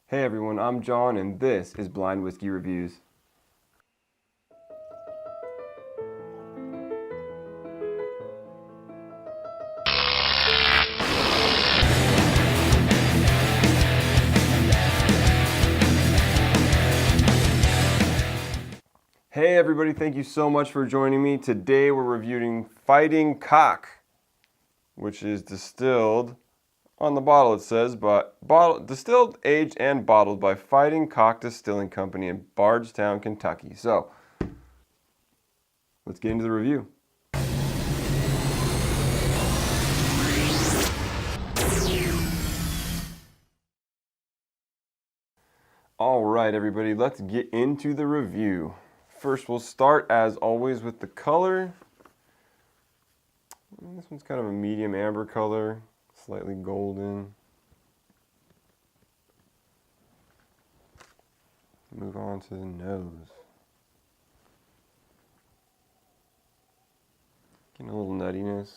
Hey everyone, I'm John and this is Blind Whiskey Reviews. Hey everybody, thank you so much for joining me. Today we're reviewing Fighting Cock, which is distilled, on the bottle it says, distilled, aged, and bottled by Fighting Cock Distilling Company in Bardstown, Kentucky. So, let's get into the review. Alright everybody, let's get into the review. First we'll start as always with the color. This one's kind of a medium amber color, slightly golden. Move on to the nose. Getting a little nuttiness.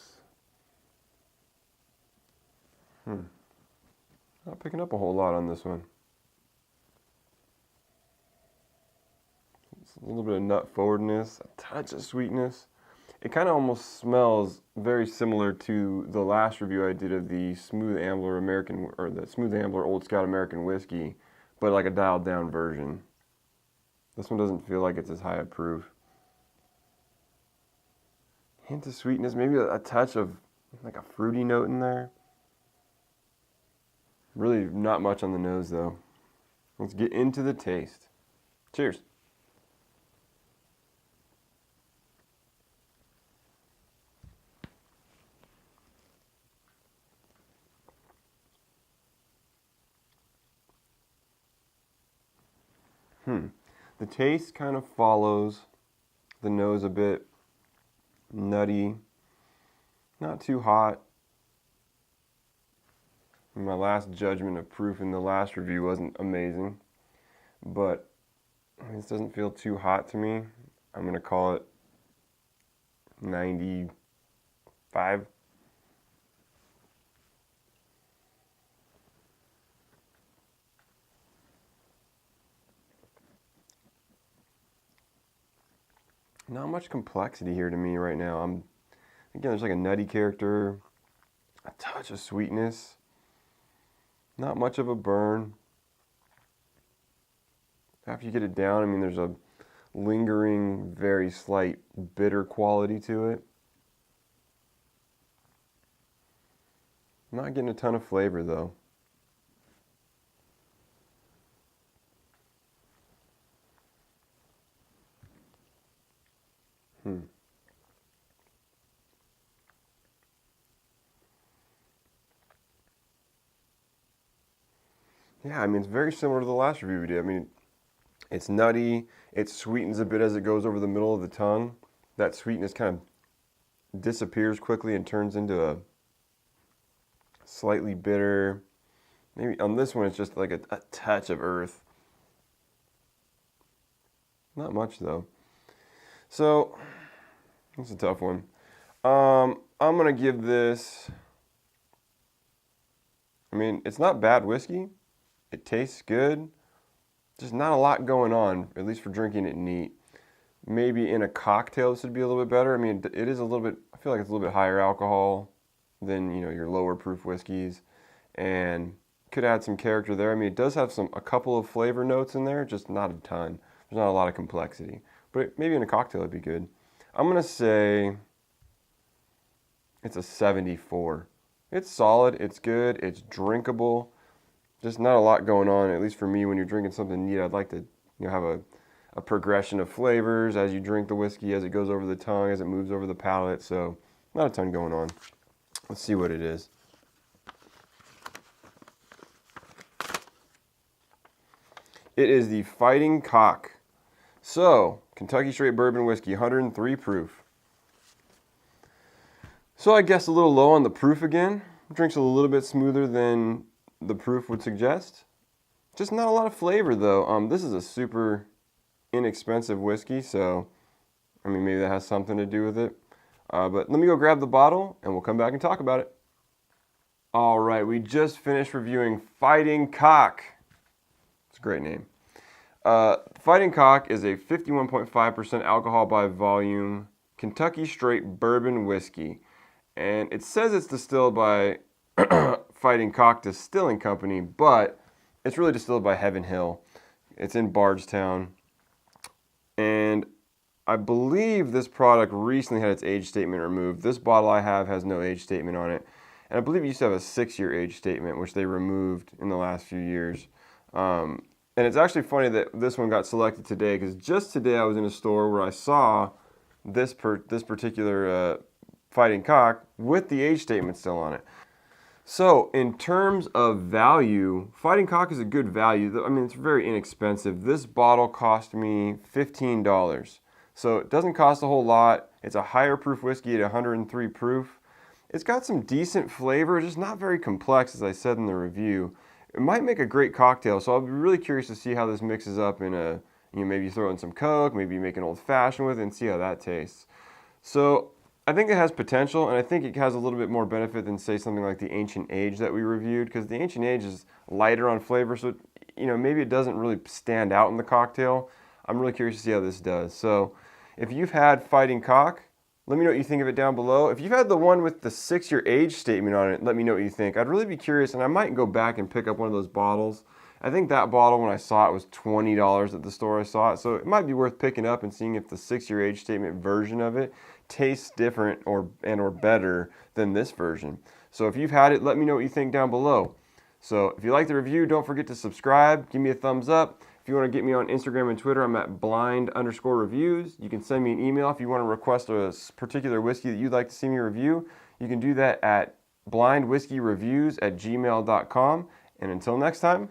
Not picking up a whole lot on this one. It's a little bit of nut forwardness, a touch of sweetness. It kind of almost smells very similar to the last review I did of the Smooth Ambler the Smooth Ambler Old Scout American Whiskey, but like a dialed down version. This one doesn't feel like it's as high a proof. Hint of sweetness, maybe a touch of like a fruity note in there. Really not much on the nose though. Let's get into the taste. Cheers. The taste kind of follows the nose a bit. Nutty, not too hot. My last judgment of proof in the last review wasn't amazing, but this doesn't feel too hot to me. I'm going to call it 95. Not much complexity here to me right now. Again, there's like a nutty character, a touch of sweetness, not much of a burn. After you get it down, I mean, there's a lingering, very slight bitter quality to it. I'm not getting a ton of flavor though. Yeah, I mean, it's very similar to the last review we did. I mean, it's nutty, it sweetens a bit as it goes over the middle of the tongue. That sweetness kind of disappears quickly and turns into a slightly bitter. Maybe on this one it's just like a touch of earth. Not much though. So, it's a tough one. I'm going to give this, I mean, it's not bad whiskey. It tastes good. Just not a lot going on, at least for drinking it neat. Maybe in a cocktail this would be a little bit better. I mean, it is a little bit, I feel like it's a little bit higher alcohol than, your lower proof whiskeys. And could add some character there. I mean, it does have a couple of flavor notes in there, just not a ton. There's not a lot of complexity. But maybe in a cocktail it'd be good. I'm going to say it's a 74. It's solid, it's good, it's drinkable. Just not a lot going on, at least for me. When you're drinking something neat, I'd like to have a progression of flavors as you drink the whiskey, as it goes over the tongue, as it moves over the palate. So not a ton going on. Let's see what it is. It is the Fighting Cock. So, Kentucky Straight Bourbon Whiskey, 103 proof. So I guess a little low on the proof again. Drinks a little bit smoother than the proof would suggest. Just not a lot of flavor though. This is a super inexpensive whiskey, so I mean, maybe that has something to do with it. But let me go grab the bottle and we'll come back and talk about it. All right, we just finished reviewing Fighting Cock. a great name. Fighting Cock is a 51.5% alcohol by volume Kentucky straight bourbon whiskey. And it says it's distilled by Fighting Cock Distilling Company, but it's really distilled by Heaven Hill. It's in Bardstown. And I believe this product recently had its age statement removed. This bottle I have has no age statement on it. And I believe it used to have a 6-year age statement, which they removed in the last few years. And it's actually funny that this one got selected today, because just today I was in a store where I saw this particular Fighting Cock with the age statement still on it. So in terms of value, Fighting Cock is a good value. I mean, it's very inexpensive. This bottle cost me $15. So it doesn't cost a whole lot. It's a higher proof whiskey at 103 proof. It's got some decent flavor, just not very complex, as I said in the review. It might make a great cocktail, so I'll be really curious to see how this mixes up in a, maybe throw in some Coke, maybe make an old fashioned with it and see how that tastes. So I think it has potential, and I think it has a little bit more benefit than, say, something like the Ancient Age that we reviewed, because the Ancient Age is lighter on flavor, so maybe it doesn't really stand out in the cocktail. I'm really curious to see how this does. So if you've had Fighting Cock, let me know what you think of it down below. If you've had the one with the 6-year age statement on it, let me know what you think. I'd really be curious, and I might go back and pick up one of those bottles. I think that bottle, when I saw it, was $20 at the store I saw it, so it might be worth picking up and seeing if the 6-year age statement version of it tastes different or better than this version. So if you've had it, let me know what you think down below. So if you like the review, don't forget to subscribe, give me a thumbs up. If you want to get me on Instagram and Twitter, I'm at blind_reviews. You can send me an email if you want to request a particular whiskey that you'd like to see me review. You can do that at blindwhiskeyreviews@gmail.com. And until next time,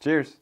cheers.